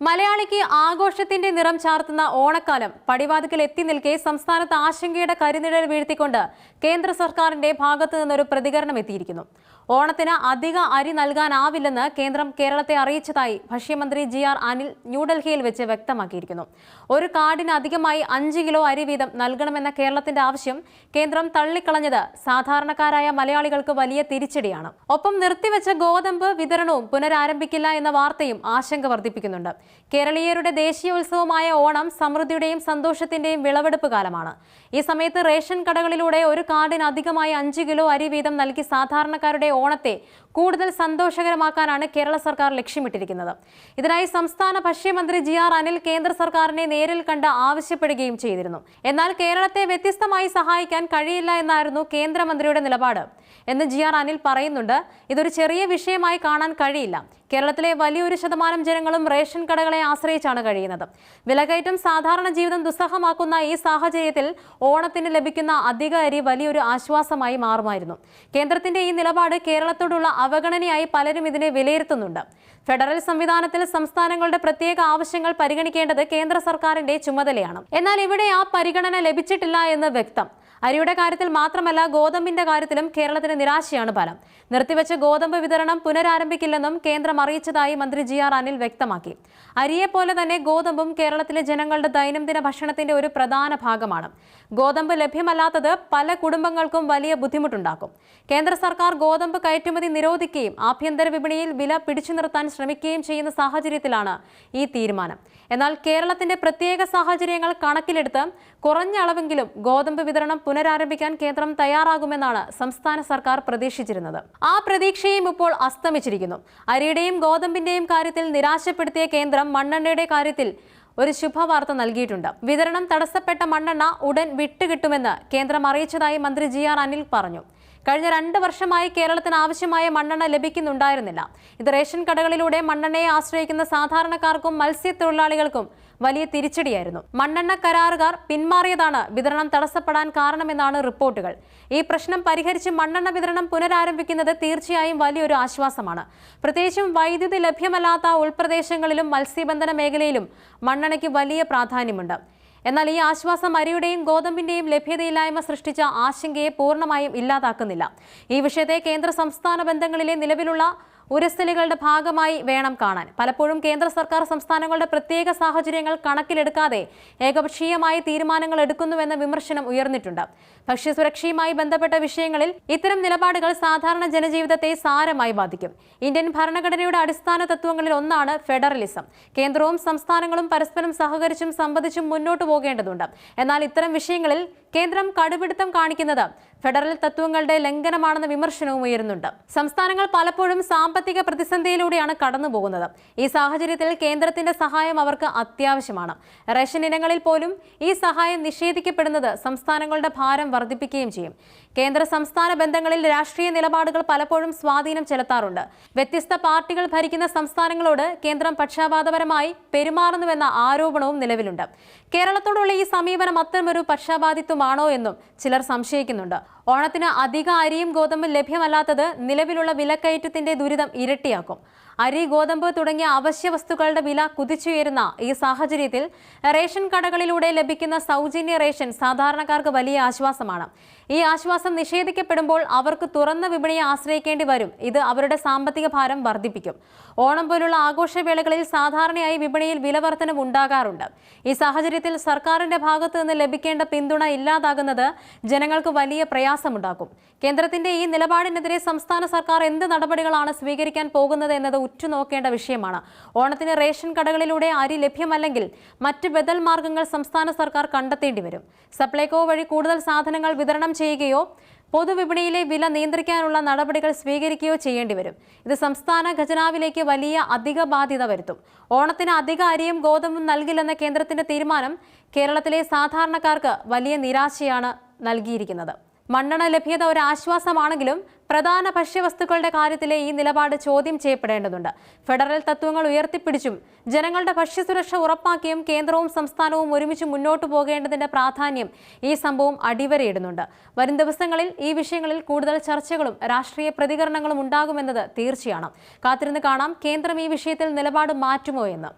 മലയാളിക്ക് ആഘോഷത്തിന്റെ നിറം ചാർത്തുന്ന ഓണക്കാലം പടിവാതിക്കൽ എത്തി നിൽക്കെ സംസ്ഥാനത്ത് ആശങ്കയുടെ കരിനിഴൽ വീഴ്ത്തിക്കൊണ്ട് കേന്ദ്ര സർക്കാരിന്റെ ഭാഗത്തു നിന്നൊരു പ്രതികരണം എത്തിയിരിക്കുന്നു. ഓണത്തിന് അധിക അരി നൽകാനാവില്ലെന്ന് കേന്ദ്രം കേരളത്തെ അറിയിച്ചതായി ഭക്ഷ്യമന്ത്രി ജി.ആർ. അനിൽ ന്യൂഡൽഹിയിൽ വെച്ച് വ്യക്തമാക്കിയിരിക്കുന്നു. ഒരു കാർഡിന് അധികമായി 5 കിലോ അരി വീതം നൽകണമെന്ന കേരളത്തിന്റെ ആവശ്യം കേന്ദ്രം തള്ളിക്കളഞ്ഞത് സാധാരണക്കാരായ മലയാളികൾക്ക് വലിയ തിരിച്ചടിയാണ്. ഒപ്പം നിർത്തിവെച്ച ഗോതമ്പ് വിതരണവും പുനരാരംഭിക്കില്ല എന്ന വാർത്തയും ആശങ്ക വർദ്ധിപ്പിക്കുന്നുണ്ട്. കേരളീയരുടെ ദേശീയോത്സവമായ ഓണം സമൃദ്ധിയുടെയും സന്തോഷത്തിന്റെയും വിളവെടുപ്പ് കാലമാണ്. ഈ സമയത്ത് റേഷൻ കടകളിലൂടെ ഒരു കാർഡിന് അധികമായി 5 കിലോ അരി വീതം നൽകി സാധാരണക്കാരുടെ ഓണത്തെ കൂടുതൽ സന്തോഷകരമാക്കാനാണ് കേരള സർക്കാർ ലക്ഷ്യമിട്ടിരിക്കുന്നത്. ഇതിനായി സംസ്ഥാന ഭക്ഷ്യമന്ത്രി ജി.ആർ. അനിൽ കേന്ദ്ര സർക്കാരിനെ നേരിൽ കണ്ട് ആവശ്യപ്പെടുകയും ചെയ്തിരുന്നു. എന്നാൽ കേരളത്തെ വ്യത്യസ്തമായി സഹായിക്കാൻ കഴിയില്ല എന്നായിരുന്നു കേന്ദ്രമന്ത്രിയുടെ നിലപാട് എന്ന് ജി.ആർ. അനിൽ പറയുന്നുണ്ട്. ഇതൊരു ചെറിയ വിഷയമായി കാണാൻ കഴിയില്ല. കേരളത്തിലെ വലിയൊരു ശതമാനം ജനങ്ങളും റേഷൻ കടകളെ ആശ്രയിച്ചാണ് കഴിയുന്നത്. വിലക്കയറ്റം സാധാരണ ജീവിതം ദുസ്സഹമാക്കുന്ന ഈ സാഹചര്യത്തിൽ ഓണത്തിന് ലഭിക്കുന്ന അധിക അരി വലിയൊരു ആശ്വാസമായി മാറുമായിരുന്നു. കേന്ദ്രത്തിന്റെ ഈ നിലപാട് കേരളത്തോടുള്ള അവഗണനയായി പലരും ഇതിനെ വിലയിരുത്തുന്നുണ്ട്. ഫെഡറൽ സംവിധാനത്തിൽ സംസ്ഥാനങ്ങളുടെ പ്രത്യേക ആവശ്യങ്ങൾ പരിഗണിക്കേണ്ടത് കേന്ദ്ര സർക്കാരിന്റെ ചുമതലയാണ്. എന്നാൽ ഇവിടെ ആ പരിഗണന ലഭിച്ചിട്ടില്ല എന്ന് വ്യക്തം. അരിയുടെ കാര്യത്തിൽ മാത്രമല്ല, ഗോതമ്പിന്റെ കാര്യത്തിലും കേരളത്തിന് നിരാശയാണ് ഫലം. നിർത്തിവെച്ച ഗോതമ്പ് വിതരണം പുനരാരംഭിക്കില്ലെന്നും കേന്ദ്രം അറിയിച്ചതായി മന്ത്രി ജി.ആർ. അനിൽ വ്യക്തമാക്കി. അരിയെപ്പോലെ തന്നെ ഗോതമ്പും കേരളത്തിലെ ജനങ്ങളുടെ ദൈനംദിന ഭക്ഷണത്തിന്റെ ഒരു പ്രധാന ഭാഗമാണ്. ഗോതമ്പ് ലഭ്യമല്ലാത്തത് പല കുടുംബങ്ങൾക്കും വലിയ ബുദ്ധിമുട്ടുണ്ടാക്കും. കേന്ദ്ര സർക്കാർ ഗോതമ്പ് കയറ്റുമതി നിരോധിക്കുകയും ആഭ്യന്തര വിപണിയിൽ വില പിടിച്ചു നിർത്താൻ ശ്രമിക്കുകയും ചെയ്യുന്ന സാഹചര്യത്തിലാണ് ഈ തീരുമാനം. എന്നാൽ കേരളത്തിന്റെ പ്രത്യേക സാഹചര്യങ്ങൾ കണക്കിലെടുത്ത് കുറഞ്ഞ അളവെങ്കിലും ഗോതമ്പ് വിതരണം പുനരാരംഭിക്കാൻ കേന്ദ്രം തയ്യാറാകുമെന്നാണ് സംസ്ഥാന സർക്കാർ പ്രതീക്ഷിച്ചിരുന്നത്. ആ പ്രതീക്ഷയും ഇപ്പോൾ അസ്തമിച്ചിരിക്കുന്നു. അരിയുടെയും ഗോതമ്പിന്റെയും കാര്യത്തിൽ നിരാശപ്പെടുത്തിയ കേന്ദ്രം മണ്ണെണ്ണയുടെ കാര്യത്തിൽ ഒരു ശുഭവാർത്ത നൽകിയിട്ടുണ്ട്. വിതരണം തടസ്സപ്പെട്ട മണ്ണെണ്ണ ഉടൻ വിട്ടുകിട്ടുമെന്ന് കേന്ദ്രം അറിയിച്ചതായി മന്ത്രി ജി.ആർ. അനിൽ പറഞ്ഞു. കഴിഞ്ഞ 2 വർഷമായി കേരളത്തിന് ആവശ്യമായ മണ്ണെണ്ണ ലഭിക്കുന്നുണ്ടായിരുന്നില്ല. ഇത് റേഷൻ കടകളിലൂടെ മണ്ണെണ്ണയെ ആശ്രയിക്കുന്ന സാധാരണക്കാർക്കും മത്സ്യത്തൊഴിലാളികൾക്കും വലിയ തിരിച്ചടിയായിരുന്നു. മണ്ണെണ്ണ കരാറുകാർ പിന്മാറിയതാണ് വിതരണം തടസ്സപ്പെടാൻ കാരണമെന്നാണ് റിപ്പോർട്ടുകൾ. ഈ പ്രശ്നം പരിഹരിച്ച് മണ്ണെണ്ണ വിതരണം പുനരാരംഭിക്കുന്നത് തീർച്ചയായും വലിയൊരു ആശ്വാസമാണ്. പ്രത്യേകിച്ചും വൈദ്യുതി ലഭ്യമല്ലാത്ത ഉൾപ്രദേശങ്ങളിലും മത്സ്യബന്ധന മേഖലയിലും മണ്ണെണ്ണയ്ക്ക് വലിയ പ്രാധാന്യമുണ്ട്. എന്നാൽ ഈ ആശ്വാസം അരിയുടെയും ഗോതമ്പിന്റെയും ലഭ്യതയില്ലായ്മ സൃഷ്ടിച്ച ആശങ്കയെ പൂർണ്ണമായും ഇല്ലാതാക്കുന്നില്ല. ഈ വിഷയത്തെ കേന്ദ്ര സംസ്ഥാന ബന്ധങ്ങളിലെ നിലവിലുള്ള ഉരസലുകളുടെ ഭാഗമായി വേണം കാണാൻ. പലപ്പോഴും കേന്ദ്ര സർക്കാർ സംസ്ഥാനങ്ങളുടെ പ്രത്യേക സാഹചര്യങ്ങൾ കണക്കിലെടുക്കാതെ ഏകപക്ഷീയമായ തീരുമാനങ്ങൾ എടുക്കുന്നുവെന്ന വിമർശനം ഉയർന്നിട്ടുണ്ട്. ഭക്ഷ്യസുരക്ഷയുമായി ബന്ധപ്പെട്ട വിഷയങ്ങളിൽ ഇത്തരം നിലപാടുകൾ സാധാരണ ജനജീവിതത്തെ സാരമായി ബാധിക്കും. ഇന്ത്യൻ ഭരണഘടനയുടെ അടിസ്ഥാന തത്വങ്ങളിൽ ഒന്നാണ് ഫെഡറലിസം. കേന്ദ്രവും സംസ്ഥാനങ്ങളും പരസ്പരം സഹകരിച്ചും സംവദിച്ചും മുന്നോട്ടു പോകേണ്ടതുണ്ട്. എന്നാൽ ഇത്തരം വിഷയങ്ങളിൽ കേന്ദ്രം കടുപിടുത്തം കാണിക്കുന്നത് ഫെഡറൽ തത്വങ്ങളുടെ ലംഘനമാണെന്ന വിമർശനവും ഉയരുന്നുണ്ട്. സംസ്ഥാനങ്ങൾ പലപ്പോഴും സാമ്പത്തിക പ്രതിസന്ധിയിലൂടെയാണ് കടന്നുപോകുന്നത്. ഈ സാഹചര്യത്തിൽ കേന്ദ്രത്തിന്റെ സഹായം അവർക്ക് അത്യാവശ്യമാണ്. റേഷൻ ഇനങ്ങളിൽ പോലും ഈ സഹായം നിഷേധിക്കപ്പെടുന്നത് സംസ്ഥാനങ്ങളുടെ ഭാരം വർദ്ധിപ്പിക്കുകയും ചെയ്യും. കേന്ദ്ര സംസ്ഥാന ബന്ധങ്ങളിൽ രാഷ്ട്രീയ നിലപാടുകൾ പലപ്പോഴും സ്വാധീനം ചെലുത്താറുണ്ട്. വ്യത്യസ്ത പാർട്ടികൾ ഭരിക്കുന്ന സംസ്ഥാനങ്ങളോട് കേന്ദ്രം പക്ഷാപാതപരമായി പെരുമാറുന്നുവെന്ന ആരോപണവും നിലവിലുണ്ട്. കേരളത്തോടുള്ള ഈ സമീപനം അത്തരമൊരു പക്ഷാപാതിത്വമാണോ എന്നും ചിലർ സംശയിക്കുന്നുണ്ട്. ഓണത്തിന് അധിക അരിയും ഗോതമ്പും ലഭ്യമല്ലാത്തത് നിലവിലുള്ള വിലക്കയറ്റത്തിന്റെ ദുരിതം ഇരട്ടിയാക്കും. അരി, ഗോതമ്പ് തുടങ്ങിയ അവശ്യ വസ്തുക്കളുടെ വില കുതിച്ചുയരുന്ന ഈ സാഹചര്യത്തിൽ റേഷൻ കടകളിലൂടെ ലഭിക്കുന്ന സൗജന്യ റേഷൻ സാധാരണക്കാർക്ക് വലിയ ആശ്വാസമാണ്. ഈ ആശ്വാസം നിഷേധിക്കപ്പെടുമ്പോൾ അവർക്ക് തുറന്ന വിപണിയെ ആശ്രയിക്കേണ്ടി വരും. ഇത് അവരുടെ സാമ്പത്തിക ഭാരം വർദ്ധിപ്പിക്കും. ഓണം പോലുള്ള ആഘോഷവേളകളിൽ സാധാരണയായി വിപണിയിൽ വിലവർധനം ഉണ്ടാകാറുണ്ട്. ഈ സാഹചര്യത്തിൽ സർക്കാരിന്റെ ഭാഗത്തു നിന്ന് ലഭിക്കേണ്ട പിന്തുണ ഇല്ലാതാകുന്നത് ജനങ്ങൾക്ക് വലിയ പ്രയാസമുണ്ടാക്കും. കേന്ദ്രത്തിന്റെ ഈ നിലപാടിനെതിരെ സംസ്ഥാന സർക്കാർ എന്ത് നടപടികളാണ് സ്വീകരിക്കാൻ പോകുന്നത് എന്നത് ഉറ്റുനോക്കേണ്ട വിഷയമാണ്. ഓണത്തിന് റേഷൻ കടകളിലൂടെ അരി ലഭ്യമല്ലെങ്കിൽ മറ്റ് ബദൽ മാർഗങ്ങൾ സംസ്ഥാന സർക്കാർ കണ്ടെത്തേണ്ടി വരും. സപ്ലൈകോ വഴി കൂടുതൽ സാധനങ്ങൾ വിതരണം ചെയ്യുകയോ പൊതുവിപണിയിലെ വില നിയന്ത്രിക്കാനുള്ള നടപടികൾ സ്വീകരിക്കുകയോ ചെയ്യേണ്ടി വരും. ഇത് സംസ്ഥാന ഖജനാവിലേക്ക് വലിയ അധിക ബാധ്യത വരുത്തും. ഓണത്തിന് അധിക അരിയും ഗോതമ്പും നൽകില്ലെന്ന കേന്ദ്രത്തിന്റെ തീരുമാനം കേരളത്തിലെ സാധാരണക്കാർക്ക് വലിയ നിരാശയാണ് നൽകിയിരിക്കുന്നത്. മണ്ണെണ്ണ ലഭ്യത ഒരു ആശ്വാസമാണെങ്കിലും പ്രധാന ഭക്ഷ്യവസ്തുക്കളുടെ കാര്യത്തിലെ ഈ നിലപാട് ചോദ്യം ചെയ്യപ്പെടേണ്ടതുണ്ട്. ഫെഡറൽ തത്വങ്ങൾ ഉയർത്തിപ്പിടിച്ചും ജനങ്ങളുടെ ഭക്ഷ്യസുരക്ഷ ഉറപ്പാക്കിയും കേന്ദ്രവും സംസ്ഥാനവും ഒരുമിച്ച് മുന്നോട്ടു പോകേണ്ടതിന്റെ പ്രാധാന്യം ഈ സംഭവം അടിവരയിടുന്നുണ്ട്. വരും ദിവസങ്ങളിൽ ഈ വിഷയങ്ങളിൽ കൂടുതൽ ചർച്ചകളും രാഷ്ട്രീയ പ്രതികരണങ്ങളും ഉണ്ടാകുമെന്നത് തീർച്ചയാണ്. കാത്തിരുന്ന് കാണാം കേന്ദ്രം ഈ വിഷയത്തിൽ നിലപാട് മാറ്റുമോ എന്ന്.